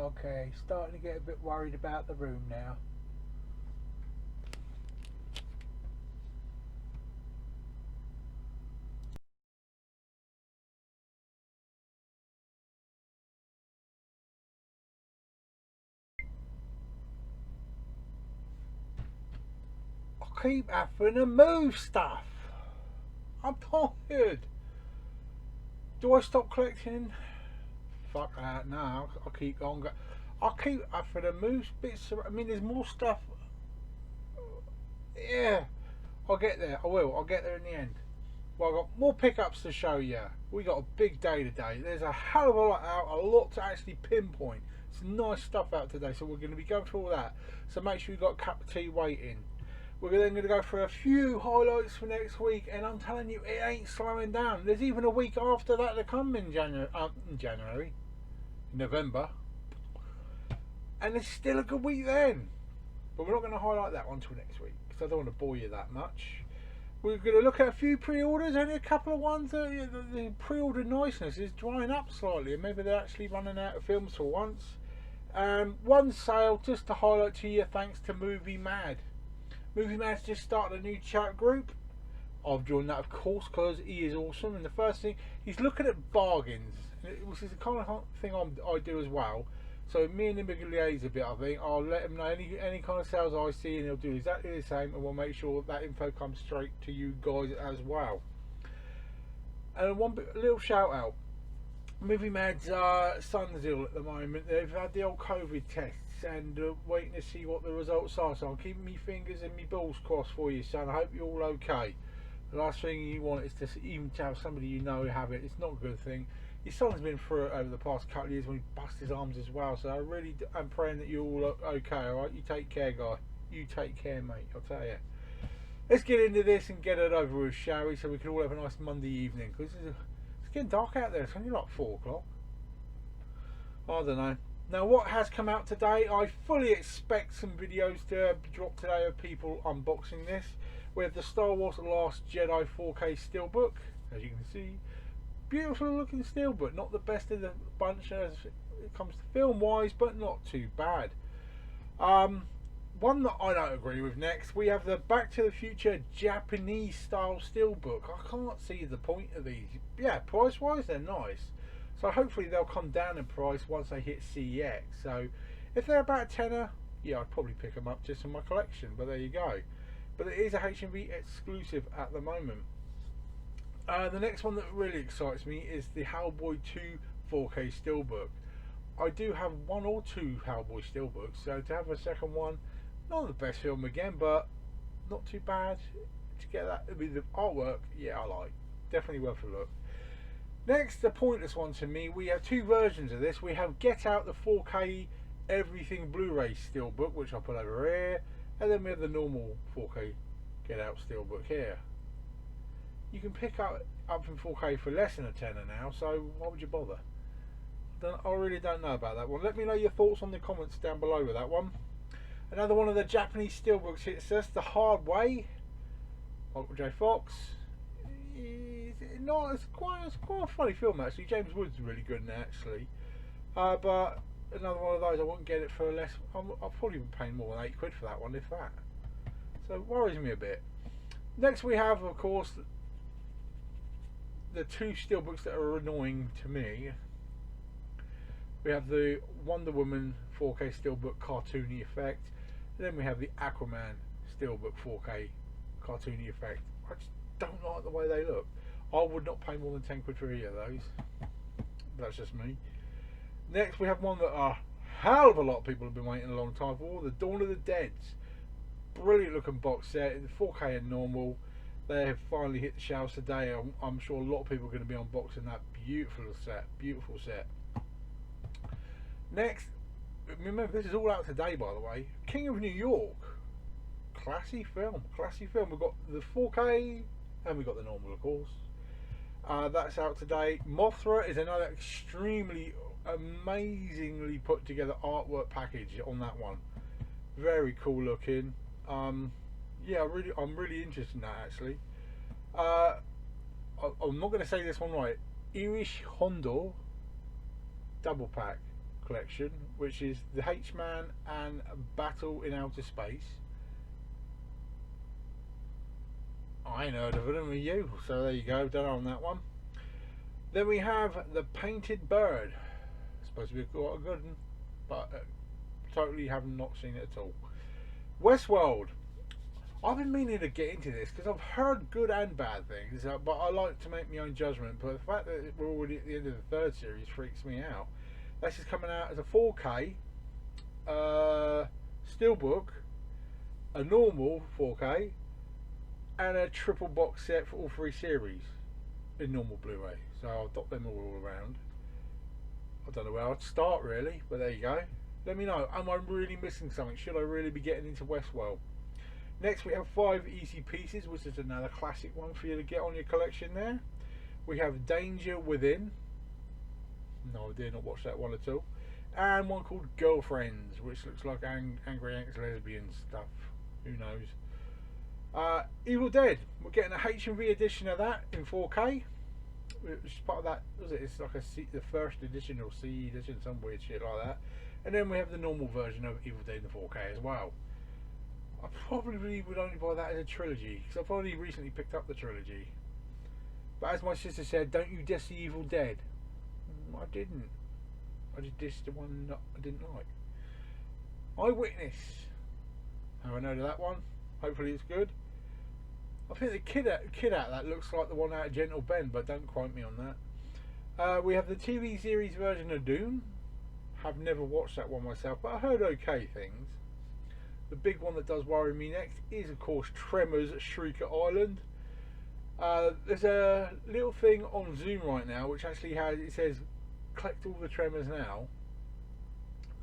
Okay, starting to get a bit worried about the room now. I keep having to move stuff. I'm tired. Do I stop collecting? Fuck that, no. I'll keep on. I'll keep having to move bits. I mean, there's more stuff. Yeah, I'll get there. I will. I'll get there in the end. Well, I've got more pickups to show you. We got a big day today. There's a hell of a lot out, a lot to actually pinpoint. Some nice stuff out today, so we're going to be going through all that. So make sure you've got a cup of tea waiting. We're then going to go through a few highlights for next week, and I'm telling you, it ain't slowing down. There's even a week after that to come in January, November, and it's still a good week then. But we're not going to highlight that one till next week because I don't want to bore you that much. We're going to look at a few pre-orders, only a couple of ones. The pre-order niceness is drying up slightly, and maybe they're actually running out of films for once. One sale just to highlight to you, thanks to Movie Mad. Movie Mad's just started a new chat group. I've joined that, of course, because he is awesome. And the first thing, he's looking at bargains, which is the kind of thing I do as well. So me and him will liaise a bit, I think. I'll let him know any kind of sales I see, and he'll do exactly the same, and we'll make sure that info comes straight to you guys as well. And little shout out. Movie Mad's son's ill at the moment. They've had the old COVID tests and waiting to see what the results are. So I'm keeping my fingers and my balls crossed for you, son. I hope you're all okay. The last thing you want is to even to have somebody you know have it. It's not a good thing. His son's been through it over the past couple of years when he busted his arms as well. So I really am praying that you're all okay. All right, you take care, guy. You take care, mate. I'll tell you. Let's get into this and get it over with, shall we? So we can all have a nice Monday evening. Because it's getting dark out there. It's only like 4 o'clock. I don't know. Now, what has come out today? I fully expect some videos to drop today of people unboxing this. We have the Star Wars The Last Jedi 4K Steelbook, as you can see. Beautiful looking steelbook, not the best of the bunch as it comes to film wise, but not too bad. One that I don't agree with next, we have the Back to the Future Japanese style steelbook. I can't see the point of these. Yeah, price wise they're nice, so hopefully they'll come down in price once they hit CEX. So if they're about a tenner, yeah, I'd probably pick them up just for my collection, but there you go. But it is a HMV exclusive at the moment. The next one that really excites me is the Hellboy 2 4K steelbook. I do have 1 or 2 Hellboy steelbooks, so to have a second one, not the best film again, but not too bad. To get that, with the artwork, yeah, I like. Definitely worth a look. Next, the pointless one to me, we have 2 versions of this. We have Get Out, the 4K Everything Blu-ray steelbook, which I'll put over here, and then we have the normal 4K Get Out steelbook here. You can pick up from 4K for less than a tenner now, so why would you bother? I really don't know about that one. Let me know your thoughts on the comments down below with that one. Another one of the Japanese steelbooks hits us, The Hard Way, Michael J. Fox. It's quite a funny film actually. James Woods is really good in it actually. But another one of those, I wouldn't get it for less. I'll probably be paying more than £8 for that one, if that. So it worries me a bit. Next we have, of course, the 2 steelbooks that are annoying to me. We have the Wonder Woman 4K steelbook cartoony effect, and then we have the Aquaman steelbook 4K cartoony effect. I just don't like the way they look. I would not pay more than £10 for either of those. That's just me. Next we have one that a hell of a lot of people have been waiting a long time for, the Dawn of the Dead. Brilliant looking box set, 4K and normal. They have finally hit the shelves today. I'm sure a lot of people are going to be unboxing that beautiful set. Next, remember this is all out today, by the way. King of New York, classy film. We've got the 4K and we've got the normal, of course. That's out today. Mothra is another extremely amazingly put together artwork package on that one. Very cool looking. Yeah, I'm really interested in that actually. I'm not going to say this one right. Irish Hondo double pack, collection, which is the H-Man and Battle in Outer Space. I ain't heard of them, are you? So there you go, done on that one. Then we have the Painted Bird. Supposed to be quite a good one, but totally have not seen it at all. Westworld. I've been meaning to get into this because I've heard good and bad things, but I like to make my own judgment. But the fact that we're already at the end of the third series freaks me out. This is coming out as a 4K steelbook, a normal 4K, and a triple box set for all three series in normal Blu-ray. So I'll dot them all around. I don't know where I'd start really, but there you go. Let me know, am I really missing something? Should I really be getting into Westworld? Next we have 5 Easy Pieces, which is another classic one for you to get on your collection there. We have Danger Within. No, I did not watch that one at all. And one called Girlfriends, which looks like angry ex-lesbian stuff. Who knows? Evil Dead. We're getting a HMV edition of that in 4K. Which is part of that, was it? It's like the first edition or CE edition, some weird shit like that. And then we have the normal version of Evil Dead in 4K as well. I probably would only buy that as a trilogy, because I've only recently picked up the trilogy. But as my sister said, don't you diss the Evil Dead? I didn't. I just dissed the one that I didn't like. Eyewitness. Have I heard of that one? Hopefully it's good. I think the kid out of that looks like the one out of Gentle Ben, but don't quote me on that. We have the TV series version of Dune. Have never watched that one myself, but I heard okay things. The big one that does worry me next is, of course, Tremors Shrieker Island. There's a little thing on Zoom right now which actually has, it says, collect all the Tremors now.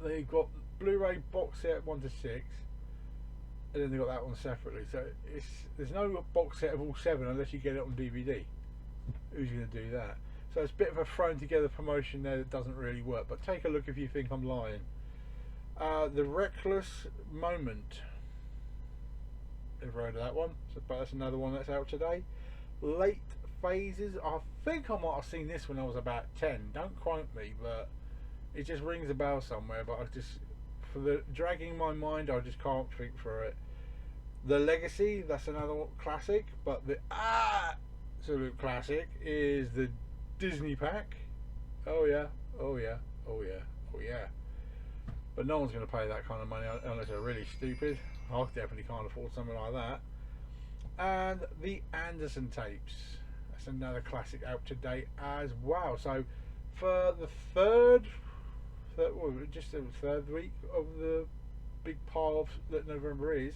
They've got Blu-ray box set 1 to 6, and then they've got that one separately. So there's no box set of all 7 unless you get it on DVD. Who's going to do that? So it's a bit of a thrown together promotion there that doesn't really work. But take a look if you think I'm lying. The Reckless Moment. Ever heard of that one? So that's another one that's out today. Late Phases. I think I might have seen this when I was about 10. Don't quote me, but it just rings a bell somewhere. But I just, for the dragging my mind, I just can't think for it. The Legacy. That's another classic. But the absolute classic is the Disney pack. Oh yeah, oh yeah, oh yeah, oh yeah. But no one's going to pay that kind of money unless they're really stupid. I definitely can't afford something like that. And the Anderson tapes. That's another classic out to date as well. So for the third week of the big pile that November is,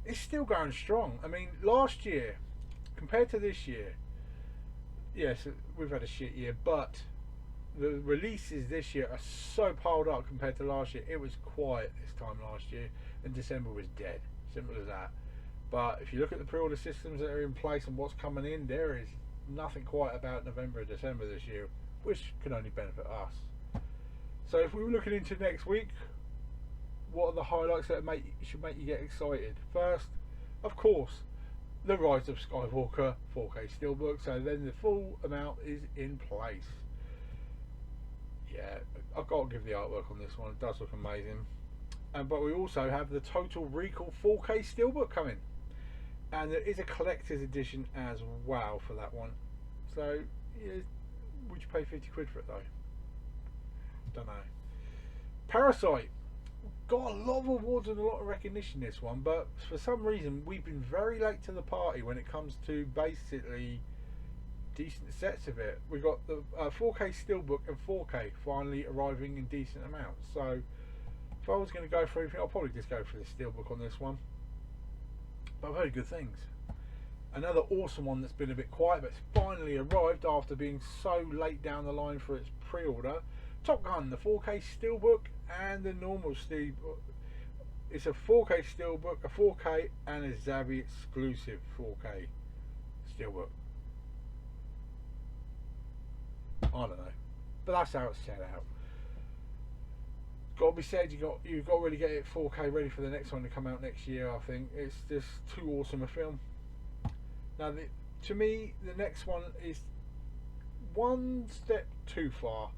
it's still going strong. I mean, last year compared to this year, yes, we've had a shit year, but the releases this year are so piled up compared to last year. It was quiet this time last year, and December was dead. Simple as that. But if you look at the pre-order systems that are in place and what's coming in, there is nothing quite about November and December this year, which can only benefit us. So if we were looking into next week, what are the highlights that should make you get excited? First, of course, The Rise of Skywalker 4K Steelbook, so then the full amount is in place. Yeah, I've got to give the artwork on this one, it does look amazing. But we also have the Total Recall 4K Steelbook coming. And there is a collector's edition as well for that one. So, yeah, would you pay 50 quid for it though? Don't know. Parasite. Got a lot of awards and a lot of recognition this one, but for some reason we've been very late to the party when it comes to basically decent sets of it. We got the 4K Steelbook and 4K finally arriving in decent amounts. So if I was going to go for anything, I'll probably just go for the Steelbook on this one. But I've heard good things. Another awesome one that's been a bit quiet but it's finally arrived after being so late down the line for its pre-order. Top Gun, the 4K Steelbook and the normal Steelbook. It's a 4K Steelbook, a 4K and a Zavvi exclusive 4K Steelbook. I don't know, but that's how it's set out. Got to be said, you've got to really get it 4K ready for the next one to come out next year. I think it's just too awesome a film. Now, to me, the next one is one step too far,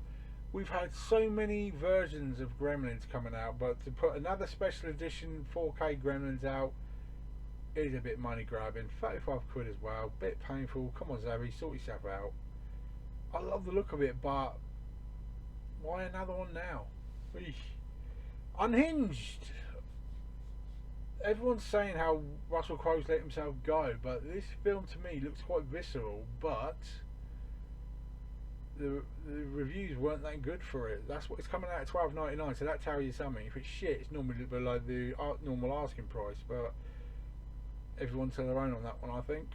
We've had so many versions of Gremlins coming out, but to put another special edition 4K Gremlins out is a bit money grabbing. 35 quid as well, bit painful. Come on, Zabby, sort yourself out. I love the look of it, but why another one now? Eesh. Unhinged. Everyone's saying how Russell Crowe's let himself go, but this film to me looks quite visceral, but the reviews weren't that good for it. That's what it's coming out at $12.99, so that tells you something. If it's shit, it's normally below the normal asking price, but everyone's to their own on that one, I think.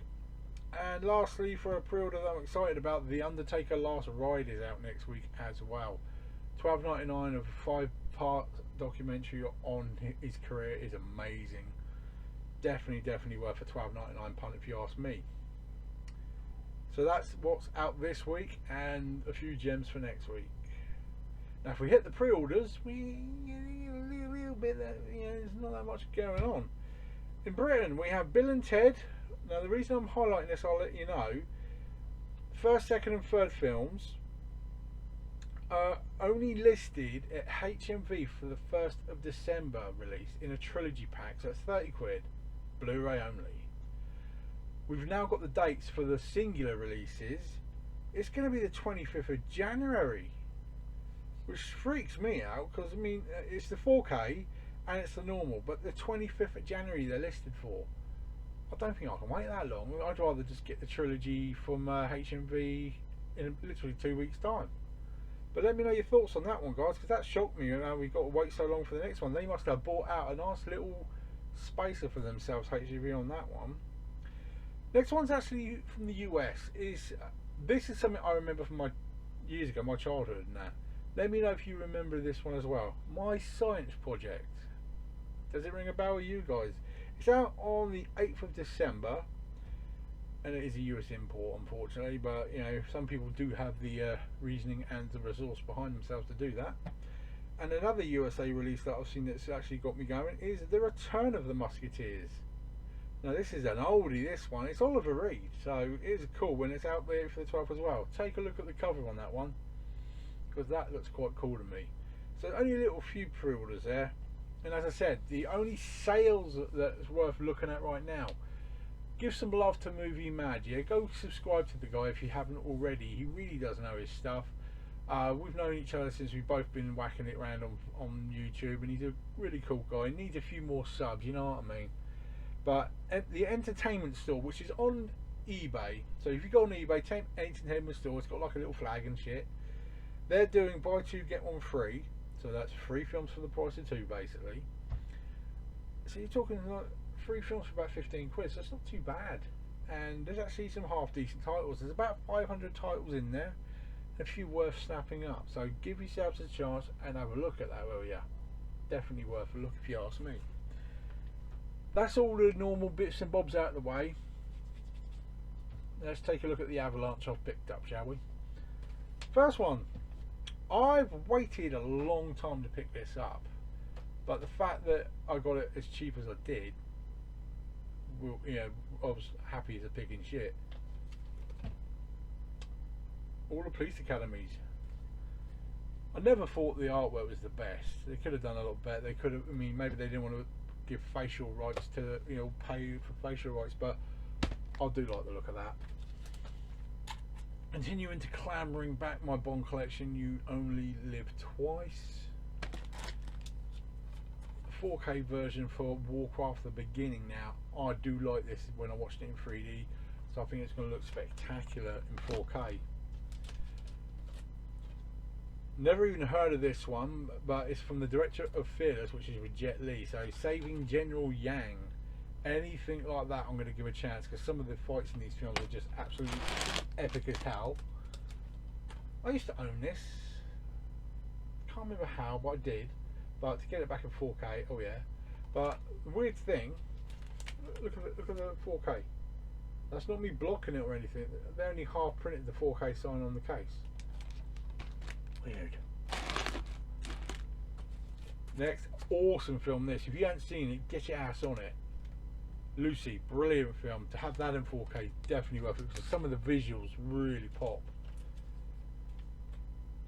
And lastly, for a pre-order that I'm excited about, The Undertaker Last Ride is out next week as well. $12.99 of a 5-part documentary on his career is amazing. Definitely worth a $12.99 punt if you ask me. So that's what's out this week and a few gems for next week. Now if we hit the pre-orders, we get a little bit that, there's not that much going on. In Britain we have Bill and Ted. Now the reason I'm highlighting this, I'll let you know. First, second and third films are only listed at HMV for the 1st of December release in a trilogy pack, so it's 30 quid, Blu-ray only. We've now got the dates for the singular releases. It's going to be the 25th of January, which freaks me out because I mean it's the 4K and it's the normal, but the 25th of January they're listed for. I don't think I can wait that long. I'd rather just get the trilogy from HMV in literally 2 weeks' time. But let me know your thoughts on that one, guys, because that shocked me. We've got to wait so long for the next one. They must have bought out a nice little spacer for themselves, HMV, on that one. Next one's actually from the US. This is something I remember from my years ago, my childhood and that. Let me know if you remember this one as well. My Science Project. Does it ring a bell with you guys? It's out on the 8th of December, and it is a US import, unfortunately, but some people do have the reasoning and the resource behind themselves to do that. And another USA release that I've seen that's actually got me going is The Return of the Musketeers. Now this is an oldie, this one. It's Oliver Reed, so it is cool when it's out there for the 12th as well. Take a look at the cover on that one, because that looks quite cool to me. So only a little few pre-orders there. And as I said, the only sales that's worth looking at right now, give some love to Movie Mad. Yeah, go subscribe to the guy if you haven't already. He really does know his stuff. We've known each other since we've both been whacking it around on YouTube, and he's a really cool guy. He needs a few more subs, you know what I mean? But at the entertainment store, which is on eBay, so if you go on eBay, entertainment store, it's got like a little flag and shit. They're doing buy two get one free, so that's 3 films for the price of 2 basically. So you're talking like 3 films for about 15 quid, so it's not too bad. And there's actually some half decent titles. There's about 500 titles in there, a few worth snapping up. So give yourselves a chance and have a look at that, will ya? Definitely worth a look if you ask me. That's all the normal bits and bobs out of the way. Let's take a look at the avalanche I've picked up, shall we? First one. I've waited a long time to pick this up, but the fact that I got it as cheap as I did, well, I was happy as a pig in shit. All the police academies. I never thought the artwork was the best. They could have done a lot better. They could have. I mean, maybe they didn't want to give facial rights to, pay for facial rights, but I do like the look of that. Continuing to clambering back my Bond collection, You Only Live Twice. 4K version for Warcraft: The Beginning. Now, I do like this when I watched it in 3D, so I think it's going to look spectacular in 4K. Never even heard of this one, but it's from the director of Fearless, which is with Jet Li. So Saving General Yang. Anything like that I'm going to give a chance, because some of the fights in these films are just absolutely epic as hell. I used to own this. Can't remember how, but I did. But to get it back in 4K, oh yeah. But the weird thing, look at the 4K. That's not me blocking it or anything. They only half printed the 4K sign on the case. Weird. Next, awesome film this. If you haven't seen it, get your ass on it. Lucy, brilliant film. To have that in 4K, definitely worth it, because some of the visuals really pop.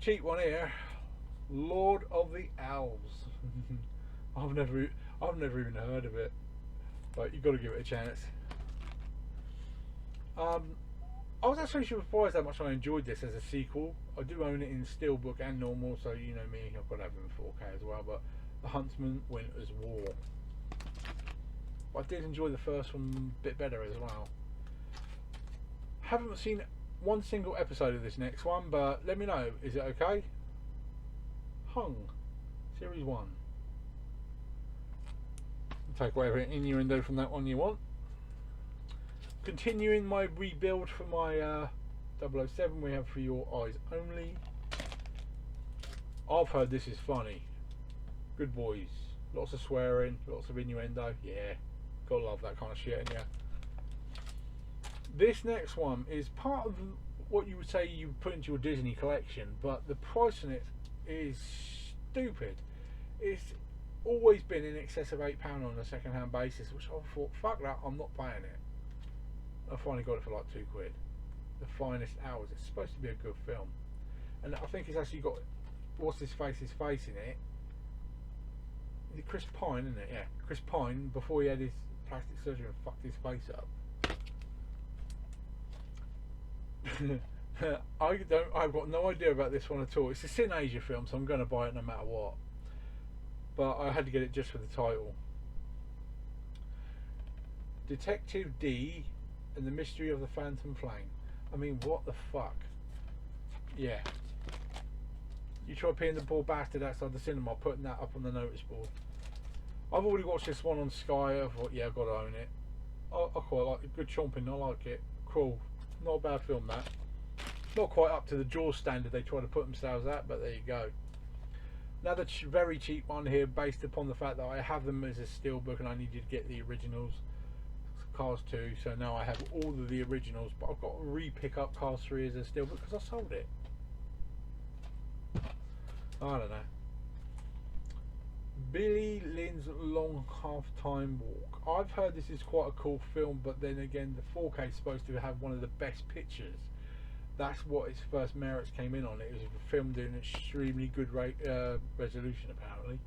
cheap one here, Lord of the Owls. I've never even heard of it, but you've got to give it a chance. I was actually surprised how much I enjoyed this as a sequel. I do own it in steelbook and normal, so you know me, I've got to have it in 4K as well. But The Huntsman Winter's War. I did enjoy the first one a bit better as well. Haven't seen one single episode of this next one, but let me know. Is it okay? Hung, Series 1. Take whatever innuendo from that one you want. Continuing my rebuild for my 007, we have For Your Eyes Only. I've heard this is funny. Good boys. Lots of swearing, lots of innuendo. Yeah, gotta love that kind of shit, in ya? This next one is part of what you would say you put into your Disney collection, but the price on it is stupid. It's always been in excess of £8 on a second-hand basis, which I thought, fuck that, I'm not paying it. I finally got it for like £2. The Finest Hours. It's supposed to be a good film, and I think it's actually got what's his face's face in it. Is it Chris Pine, isn't it? Yeah, Chris Pine before he had his plastic surgery and fucked his face up. I've got no idea about this one at all. It's a Sin Asia film, so I'm going to buy it no matter what. But I had to get it just for the title. Detective D and the Mystery of the Phantom Flame. I mean, what the fuck? Yeah. You try peeing the poor bastard outside the cinema, putting that up on the notice board. I've already watched this one on Sky. I thought, yeah, I've got to own it. I quite like it. Good chomping, I like it. Cool. Not a bad film, that. Not quite up to the Jaws standard they try to put themselves at, but there you go. Another very cheap one here, based upon the fact that I have them as a steelbook and I needed to get the originals. Cars 2, so now I have all of the originals, but I've got to re-pick up Cars 3 as a steelbook because I sold it. I don't know. Billy Lynn's Long Half-Time Walk. I've heard this is quite a cool film, but then again, the 4K is supposed to have one of the best pictures. That's what its first merits came in on. It was filmed in extremely good resolution, apparently.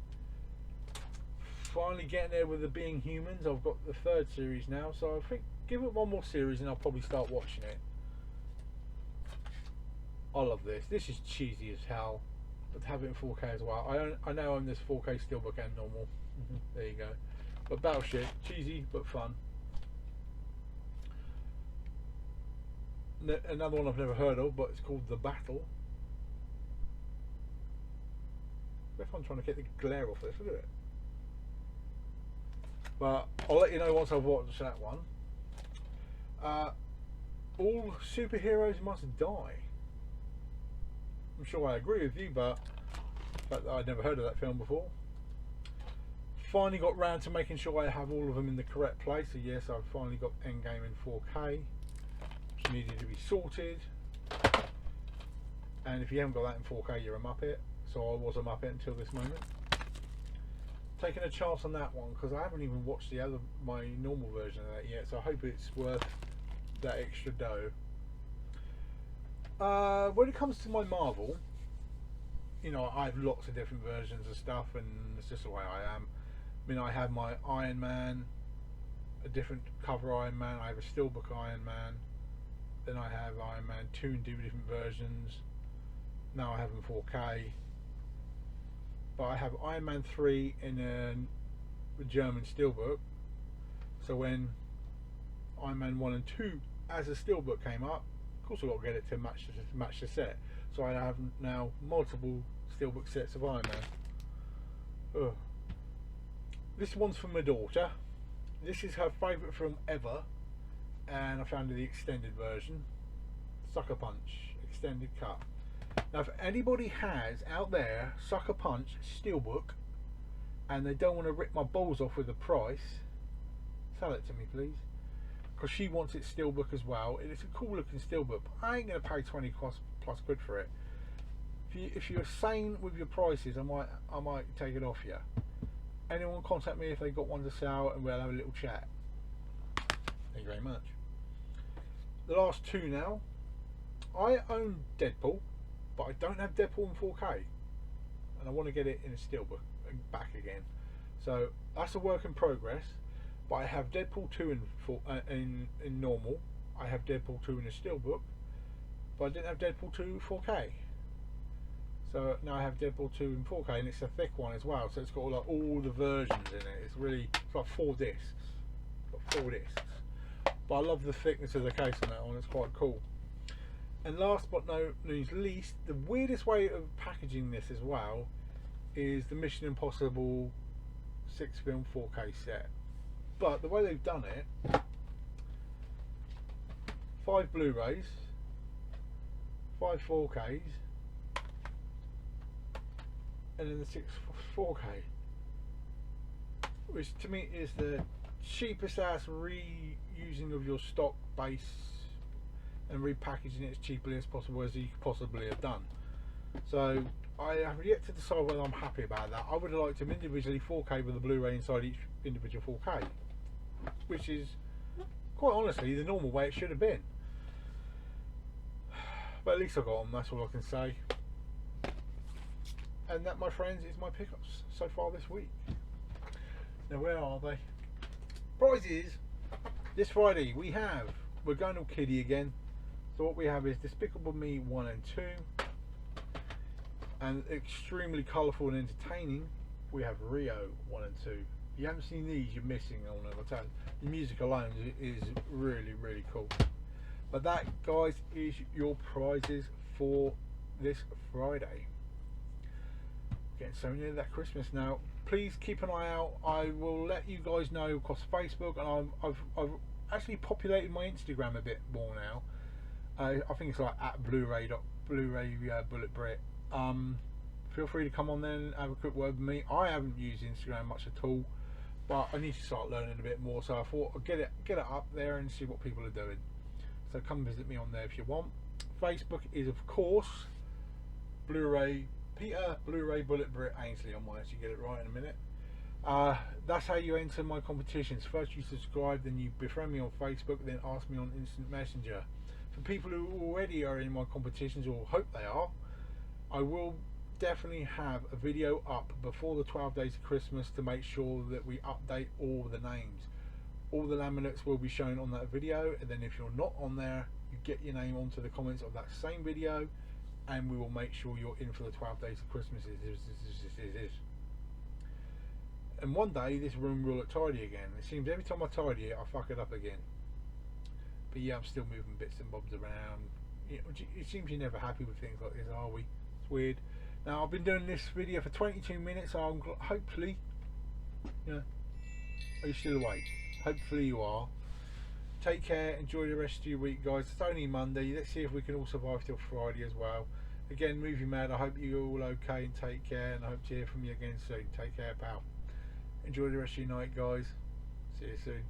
Finally getting there with the Being Humans. I've got the 3rd series now, so I think give it one more series and I'll probably start watching it. I love this. This is cheesy as hell, but to have it in 4K as well. I now own this 4K steelbook and normal. There you go. But Battleship, cheesy but fun. Another one I've never heard of, but it's called The Battle. If I'm trying to get the glare off this, look at it. But I'll let you know once I've watched that one. All superheroes must die. I'm sure I agree with you, but the fact that I'd never heard of that film before. Finally got round to making sure I have all of them in the correct place. So yes, I've finally got Endgame in 4K, which needed to be sorted. And if you haven't got that in 4K, you're a muppet. So I was a muppet until this moment. Taking a chance on that one because I haven't even watched my normal version of that yet, so I hope it's worth that extra dough. When it comes to my Marvel, you know, I have lots of different versions of stuff, and it's just the way I am. I mean, I have my Iron Man, a different cover Iron Man. I have a steelbook Iron Man. Then I have Iron Man 2 in 2 different versions. Now I have them 4K. But I have Iron Man 3 in a German steelbook. So when Iron Man 1 and 2 as a steelbook came up, of course I've got to get it to match the set. So I have now multiple steelbook sets of Iron Man. Ugh. This one's from my daughter. This is her favourite film ever, and I found the extended version, Sucker Punch extended cut. Now if anybody has out there Sucker Punch steelbook and they don't want to rip my balls off with the price, sell it to me please, because she wants it steelbook as well. It's a cool looking steelbook, but I ain't going to pay 20 plus quid for it. If you're sane with your prices, I might take it off you. Anyone contact me if they got one to sell and we'll have a little chat. Thank you very much. The last two now. I own Deadpool. but I don't have Deadpool in 4K, and I want to get it in a steelbook and back again. So that's a work in progress. But I have Deadpool 2 in normal. I have Deadpool 2 in a steelbook, but I didn't have Deadpool 2 4K. So now I have Deadpool 2 in 4K, and it's a thick one as well. So it's got like all the versions in it. It's like 4 discs. But I love the thickness of the case on that one. It's quite cool. And last but no least, the weirdest way of packaging this as well is the Mission Impossible 6-film 4K set. But the way they've done it, 5 Blu-rays, 5 4Ks, and then the 6 4K, which to me is the cheapest ass reusing of your stock base and repackaging it as cheaply as possible as you could possibly have done. So I have yet to decide whether I'm happy about that. I would have liked them individually 4K with a Blu-ray inside each individual 4K, which is quite honestly the normal way it should have been. But at least I got them, that's all I can say. And that, my friends, is my pickups so far this week. Now where are they? Prizes! This Friday we're going all kiddie again. So what we have is Despicable Me 1 and 2. And extremely colourful and entertaining, we have Rio 1 and 2. If you haven't seen these, you're missing on them. I tell you, the music alone is really, really cool. But that, guys, is your prizes for this Friday. Getting so near that Christmas now. Please keep an eye out. I will let you guys know across Facebook, and I've actually populated my Instagram a bit more now. I think it's like at Blu-ray Bullet Brit. Feel free to come on there and have a quick word with me. I haven't used Instagram much at all, but I need to start learning a bit more. So I thought I'd get it up there and see what people are doing. So come visit me on there if you want. Facebook is of course Peter Blu-ray Bullet Brit Ainsley. I might actually get it right in a minute. That's how you enter my competitions. First you subscribe, then you befriend me on Facebook, then ask me on Instant Messenger. For people who already are in my competitions, or hope they are, I will definitely have a video up before the 12 days of Christmas to make sure that we update all the names. All the laminates will be shown on that video, and then if you're not on there, you get your name onto the comments of that same video, and we will make sure you're in for the 12 days of Christmas. And one day this room will look tidy again. It seems every time I tidy it, I fuck it up again. But yeah, I'm still moving bits and bobs around. It seems you're never happy with things like this, are we? It's weird. Now I've been doing this video for 22 minutes, so I'm hopefully, are you still awake? Hopefully you are. Take care, enjoy the rest of your week, guys. It's only Monday. Let's see if we can all survive till Friday as well. Again, Movie Mad, I hope you're all okay and take care, and I hope to hear from you again soon. Take care, pal. Enjoy the rest of your night, guys. See you soon.